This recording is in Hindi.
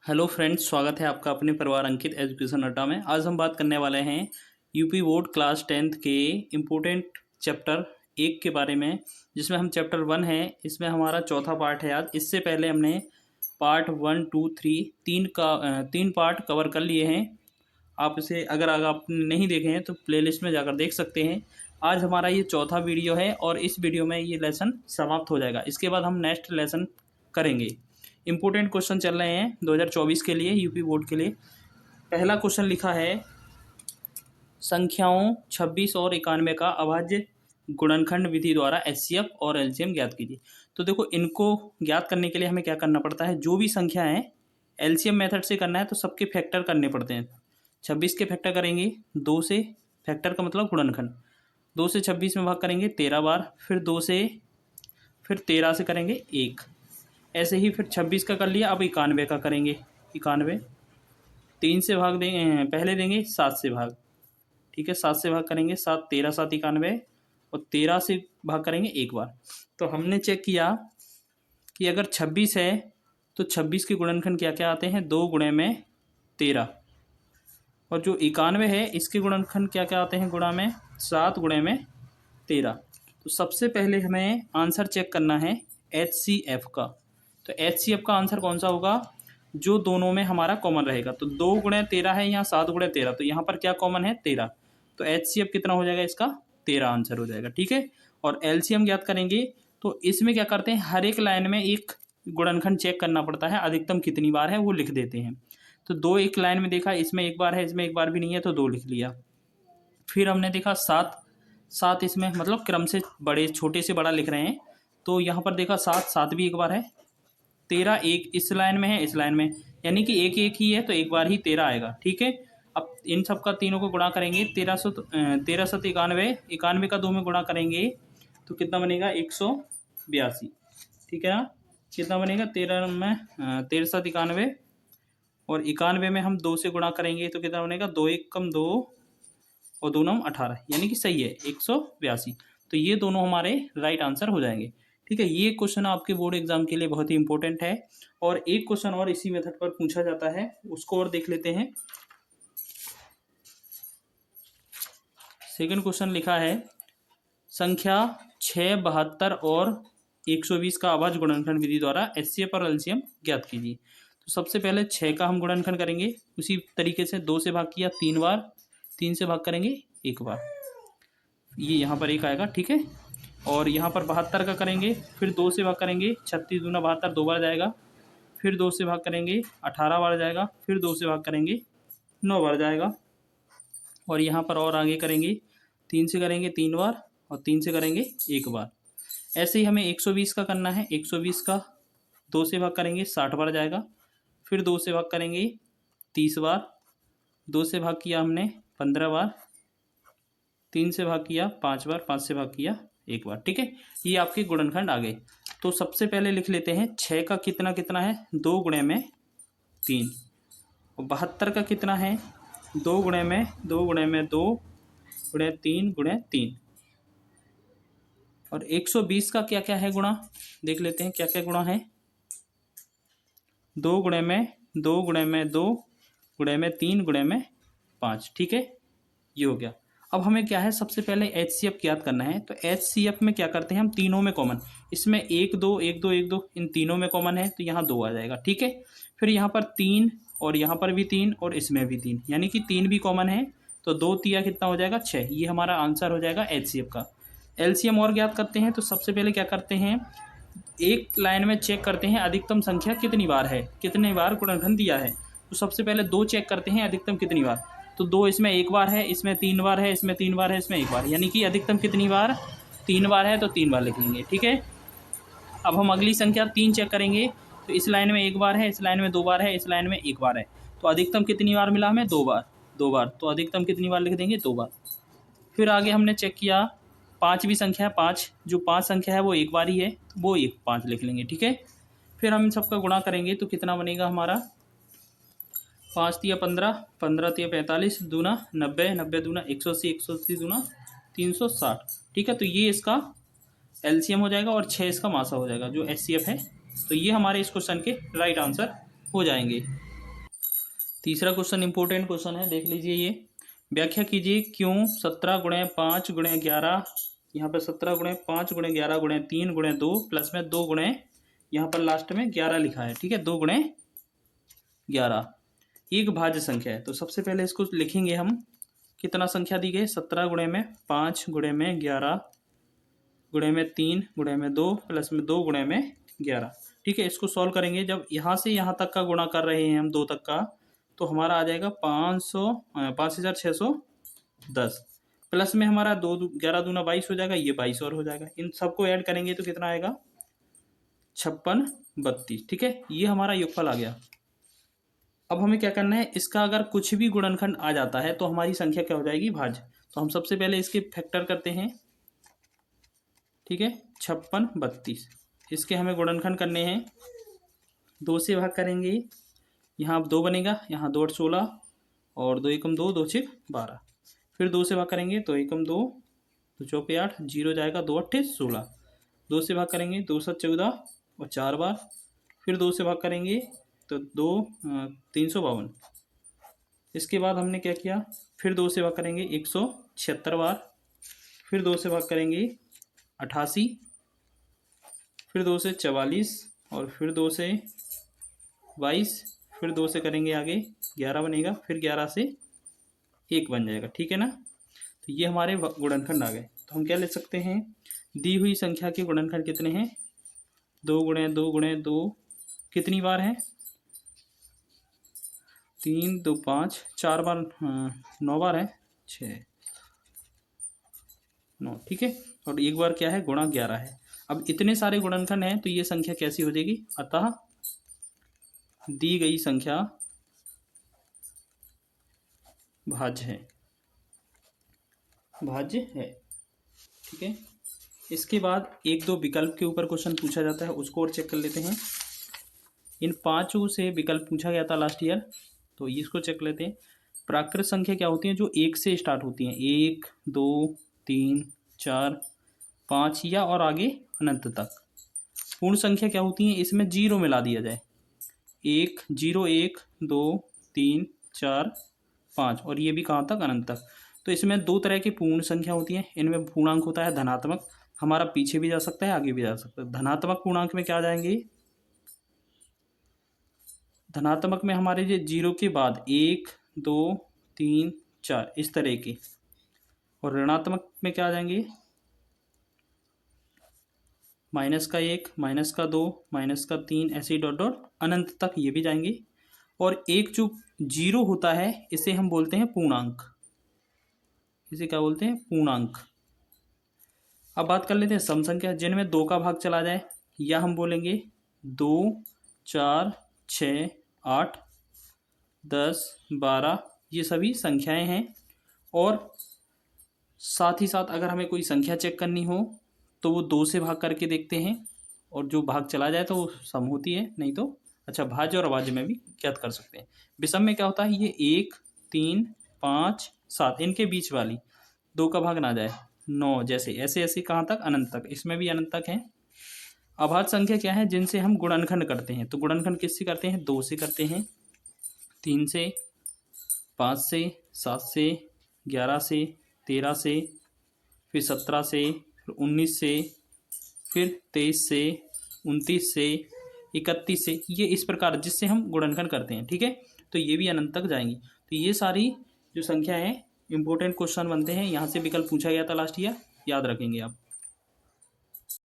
हेलो फ्रेंड्स, स्वागत है आपका अपने परिवार अंकित एजुकेशन अड्डा में। आज हम बात करने वाले हैं यूपी बोर्ड क्लास 10th के इम्पोर्टेंट चैप्टर 1 के बारे में, जिसमें हम चैप्टर 1 है। इसमें हमारा चौथा पार्ट है। आज इससे पहले हमने पार्ट 1, 2, 3 तीन पार्ट कवर कर लिए हैं। आप इसे अगर आपने नहीं देखे हैं तो प्लेलिस्ट में जाकर देख सकते हैं। आज हमारा ये चौथा वीडियो है और इस वीडियो में ये लेसन समाप्त हो जाएगा। इसके बाद हम नेक्स्ट लेसन करेंगे। इंपॉर्टेंट क्वेश्चन चल रहे हैं 2024 के लिए, यूपी बोर्ड के लिए। पहला क्वेश्चन लिखा है, संख्याओं 26 और 91 का अभाज्य गुणनखंड विधि द्वारा एचसीएफ और एलसीएम ज्ञात कीजिए। तो देखो, इनको ज्ञात करने के लिए हमें क्या करना पड़ता है, जो भी संख्या है एलसीएम मेथड से करना है तो सबके फैक्टर करने पड़ते हैं। 26 के फैक्टर करेंगे 2 से, फैक्टर का मतलब गुणनखंड। 2 से 26 में भाग करेंगे 13 बार, फिर 2 से फिर 13 से करेंगे 1। ऐसे ही फिर 26 का कर लिया, अब 91 का करेंगे। 91 3 से भाग देंगे, पहले देंगे 7 से भाग। ठीक है, 7 से भाग करेंगे 7, 13 7 91 और 13 से भाग करेंगे एक बार। तो हमने चेक किया कि अगर 26 है तो 26 के गुणनखंड क्या क्या आते हैं, 2 गुणे में 13। और जो 91 है इसके गुणनखंड क्या क्या आते हैं, गुणा में 7 गुणे में 13। तो सबसे पहले हमें आंसर चेक करना है एचसीएफ का। तो एचसीएफ का आंसर कौन सा होगा, जो दोनों में हमारा कॉमन रहेगा। तो 2 गुणे 13 है, यहाँ 7 गुणे 13, तो यहाँ पर क्या कॉमन है, 13। तो एचसीएफ कितना हो जाएगा इसका, 13 आंसर हो जाएगा। ठीक है, और एलसीएम ज्ञात करेंगे तो इसमें क्या करते हैं, हर एक लाइन में एक गुणनखंड चेक करना पड़ता है, अधिकतम कितनी बार है वो लिख देते हैं। तो 2 एक लाइन में देखा, इसमें एक बार है, इसमें एक बार भी नहीं है, तो 2 लिख लिया। फिर हमने देखा 7 इसमें मतलब क्रम से बड़े, छोटे से बड़ा लिख रहे हैं, तो यहाँ पर देखा 7 भी एक बार है। 13 एक इस लाइन में है, इस लाइन में, यानी कि एक एक ही है तो एक बार ही 13 आएगा। ठीक है, अब इन सब का तीनों को गुणा करेंगे, 13 7 91, 91 का 2 में गुणा करेंगे तो कितना बनेगा, 182। ठीक है ना, कितना बनेगा, 13 में 13 7 91 और 91 में हम 2 से गुणा करेंगे तो कितना बनेगा, 2 1 कम 2 और 2 9 18, यानी कि सही है 182। तो ये दोनों हमारे राइट आंसर हो जाएंगे। ठीक है, ये क्वेश्चन आपके बोर्ड एग्जाम के लिए बहुत ही इंपॉर्टेंट है। और एक क्वेश्चन और इसी मेथड पर पूछा जाता है, उसको और देख लेते हैं। सेकंड क्वेश्चन लिखा है, संख्या 6, 72 और 120 का अभाज्य गुणनखंड विधि द्वारा एचसीएफ और एलसीएम ज्ञात कीजिए। तो सबसे पहले 6 का हम गुणनखंड करेंगे, उसी तरीके से 2 से भाग किया 3 बार, 3 से भाग करेंगे 1 बार, ये यहाँ पर 1 आएगा। ठीक है, और यहाँ पर 72 का करेंगे, फिर 2 से भाग करेंगे, 36 दूना 72, 2 बार जाएगा। फिर 2 से भाग करेंगे 18 बार जाएगा, फिर 2 से भाग करेंगे 9 बार जाएगा। और यहाँ पर और आगे करेंगे, 3 से करेंगे 3 बार और 3 से करेंगे 1 बार। ऐसे ही हमें 120 का करना है। 120 का 2 से भाग करेंगे 60 बार जाएगा, फिर 2 से भाग करेंगे 30 बार, 2 से भाग किया हमने 15 बार, 3 से भाग किया 5 बार, 5 से भाग किया 1 बार। ठीक है, ये आपके गुणनखंड आ गए। तो सबसे पहले लिख लेते हैं 6 का कितना कितना है, 2 गुणे में 3। और 72 का कितना है, 2 गुणे में 2 गुणे में 2 गुणे 3 गुणे 3। और 120 का क्या क्या है गुणा, देख लेते हैं क्या क्या गुणा है। 2 गुणे में 2 गुणे में 2 गुणे में 3 गुणे में 5। ठीक है, ये हो गया। अब हमें क्या है, सबसे पहले एचसीएफ ज्ञात करना है। तो एचसीएफ में क्या करते हैं हम, तीनों में कॉमन, इसमें 1 2 1 2 1 2 इन तीनों में कॉमन है, तो यहाँ 2 आ जाएगा। ठीक है, फिर यहाँ पर 3 और यहाँ पर भी 3 और इसमें भी 3, यानी कि 3 भी कॉमन है, तो 2 तिया कितना हो जाएगा, 6। ये हमारा आंसर हो जाएगा एचसीएफ का। एलसीएम और ज्ञात करते हैं, तो सबसे पहले क्या करते हैं, एक लाइन में चेक करते हैं अधिकतम संख्या कितनी बार है, कितनी बार गुणनखंड दिया है। तो सबसे पहले 2 चेक करते हैं अधिकतम कितनी बार। तो 2 इसमें 1 बार है, इसमें 3 बार है, इसमें 3 बार है, इसमें 1 बार, यानी कि अधिकतम कितनी बार, 3 बार है, तो 3 बार लिख लेंगे। ठीक है, अब हम अगली संख्या 3 चेक करेंगे। तो इस लाइन में 1 बार है, इस लाइन में 2 बार है, इस लाइन में 1 बार है, तो अधिकतम कितनी बार मिला हमें, 2 बार। 2 बार, तो अधिकतम कितनी बार लिख देंगे, 2 बार। फिर आगे हमने चेक किया 5वीं संख्या है, 5, जो 5 संख्या है वो 1 बार ही है, वो 5 लिख लेंगे। ठीक है, फिर हम इन सबका गुणा करेंगे तो कितना बनेगा हमारा, 5 तिया 15, 15 तिया 45, दूना 90, 90 दूना 180, 180 दूना 360। ठीक है, तो ये इसका एलसीएम हो जाएगा और 6 इसका मासा हो जाएगा, जो एचसीएफ है। तो ये हमारे इस क्वेश्चन के राइट आंसर हो जाएंगे। तीसरा क्वेश्चन इंपॉर्टेंट क्वेश्चन है, देख लीजिए ये। व्याख्या कीजिए क्यों 17 गुणे 5 गुणे 11, यहाँ पर 17 गुणे 5 गुणे 11 गुणे 3 गुणे 2 प्लस में 2 गुणे यहाँ पर लास्ट में 11 लिखा है, ठीक है, 2 गुणे 11 एक भाज्य संख्या है। तो सबसे पहले इसको लिखेंगे हम, कितना संख्या दी गई, 17 गुणे में 5 गुणे में 11 गुणे में 3 गुणे में 2 प्लस में 2 गुणे में 11, ठीक है। इसको सॉल्व करेंगे, जब यहाँ से यहाँ तक का गुणा कर रहे हैं हम 2 तक का, तो हमारा आ जाएगा 5610 प्लस में हमारा 2 11 दूना 22 हो जाएगा, ये 22 और हो जाएगा। इन सबको ऐड करेंगे तो कितना आएगा, 5632, ठीक है। ये हमारा योगफल आ गया। अब हमें क्या करना है, इसका अगर कुछ भी गुणनखंड आ जाता है तो हमारी संख्या क्या हो जाएगी, भाज्य। तो हम सबसे पहले इसके फैक्टर करते हैं, ठीक है, 5632। इसके हमें गुणनखंड करने हैं, 2 से भाग करेंगे, यहाँ अब 2 बनेगा, यहाँ 2 8 16 और 2 एकम 2 2 6 12। फिर 2 से भाग करेंगे तो एकम 2 2 चौके 8, 0 जाएगा, 2 8 16। 2 से भाग करेंगे 2 7 14 और 4 बार। फिर 2 से भाग करेंगे तो 2 352। इसके बाद हमने क्या किया, फिर 2 से भाग करेंगे 176 बार। फिर 2 से भाग करेंगे 88, फिर 2 से 44 और फिर 2 से 22। फिर 2 से करेंगे आगे 11 बनेगा, फिर 11 से 1 बन जाएगा, ठीक है ना। तो ये हमारे गुणनखंड आ गए। तो हम क्या ले सकते हैं, दी हुई संख्या के गुणनखंड कितने हैं, 2 गुणे 2 गुणे 2 कितनी बार है, 3 2 5 4 बार, 9 बार है, 6 9, ठीक है। और एक बार क्या है, गुणा 11 है। अब इतने सारे गुणनखंड हैं तो ये संख्या कैसी हो जाएगी, अतः दी गई संख्या भाज्य है, भाज्य है, ठीक है। इसके बाद 1-2 विकल्प के ऊपर क्वेश्चन पूछा जाता है, उसको और चेक कर लेते हैं। इन 5 से विकल्प पूछा गया था लास्ट ईयर, तो इसको चेक लेते हैं। प्राकृत संख्या क्या होती है, जो 1 से स्टार्ट होती हैं, 1 2 3 4 5 या और आगे अनंत तक। पूर्ण संख्या क्या होती है, इसमें 0 मिला दिया जाए, 1 0 1 2 3 4 5 और ये भी कहाँ तक, अनंत तक। तो इसमें 2 तरह की पूर्ण संख्या होती है, इनमें पूर्णांक होता है धनात्मक, हमारा पीछे भी जा सकता है आगे भी जा सकता है। धनात्मक पूर्णांक में क्या आ जाएंगे, धनात्मक में हमारे जो 0 के बाद 1 2 3 4 इस तरह के, और ऋणात्मक में क्या आ जाएंगे, -1 -2 -3 ऐसे डॉट डॉट अनंत तक ये भी जाएंगे। और एक जो 0 होता है इसे हम बोलते हैं पूर्णांक, इसे क्या बोलते हैं, पूर्णांक। अब बात कर लेते हैं सम संख्या, जिनमें 2 का भाग चला जाए, या हम बोलेंगे 2 4 6 8 10 12, ये सभी संख्याएं हैं। और साथ ही साथ अगर हमें कोई संख्या चेक करनी हो तो वो 2 से भाग करके देखते हैं, और जो भाग चला जाए तो वो सम होती है, नहीं तो अच्छा भाज्य और अभाज्य में भी ज्ञात कर सकते हैं। विषम में क्या होता है, ये 1 3 5 7 इनके बीच वाली 2 का भाग ना जाए, 9 जैसे ऐसे ऐसे कहाँ तक, अनंत तक, इसमें भी अनंत तक है। अभाज्य संख्या क्या है, जिनसे हम गुणनखंड करते हैं। तो गुणनखंड किससे करते हैं, 2 से करते हैं, 3 से 5 से 7 से 11 से 13 से, फिर 17 से, फिर 19 से, फिर 23 से, 29 से, 31 से, ये इस प्रकार जिससे हम गुणनखंड करते हैं, ठीक है। तो ये भी अनंत तक जाएंगी। तो ये सारी जो संख्या है इंपॉर्टेंट क्वेश्चन बनते हैं, यहाँ से विकल्प पूछा गया था लास्ट ईयर, याद रखेंगे आप।